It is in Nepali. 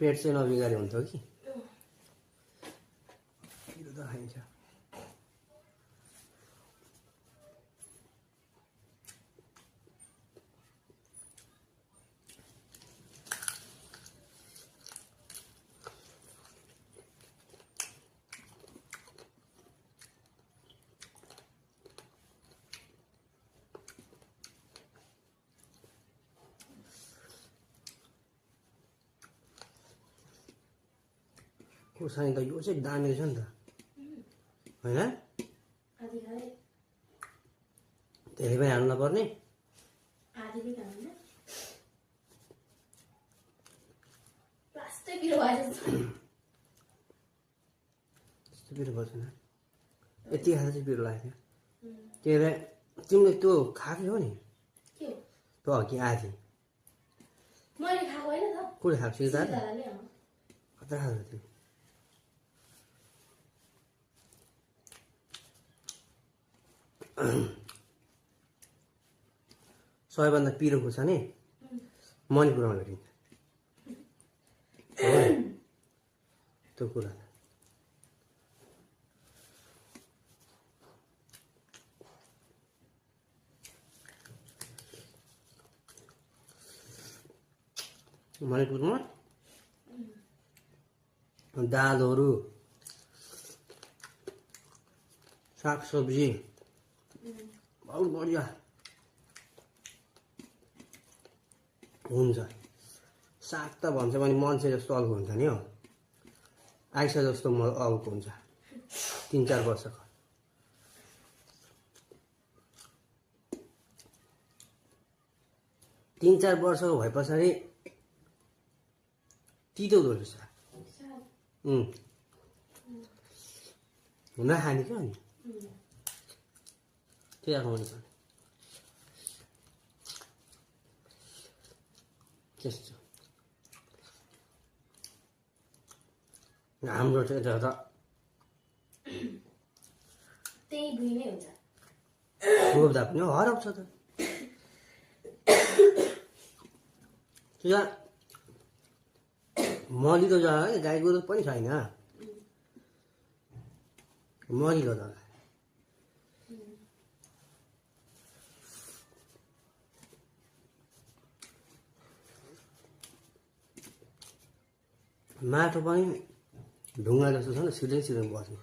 पेट चाहिँ नबिगारे हुन्थ्यो कि पिरो त खाइन्छ खुर्सानी त यो चाहिँ दामी रहेछ नि त होइन धेरै पनि हाल्नु नपर्ने त्यस्तो पिरो पर्दैन यति खाँदा चाहिँ पिरो लाग्थ्यो के तिमीले त्यो खाएको हो नि त्यो अघि आधी कसले खाएको सिधा कता खाएको थियो सबैभन्दा पिरो खुर्सानी मणिपुरमा भेटिन्छ त्यो कुरा मणिपुरमा दालहरू सागसब्जी बहुत बढिया हुन्छ साग त भन्छ भने मान्छे जस्तो अल्को हुन्छ नि हो आइसा जस्तो अल्को हुन्छ 3-4 वर्षको तीन चार वर्षको भए पछाडि तितो हुँदो रहेछ हुन खाने क्या अनि त्यही आएको हुन्छ त्यस्तो हाम्रो चाहिँ ज्यादा त्यही भुइँ नै हुन्छ रोप्दा पनि हराउँछ त यहाँ मलिलो जग्गा है गाई गोरु पनि छैन मलिलो जग्गा माटो पनि ढुङ्गा जस्तो छ नि सिधै सिधै बस्ने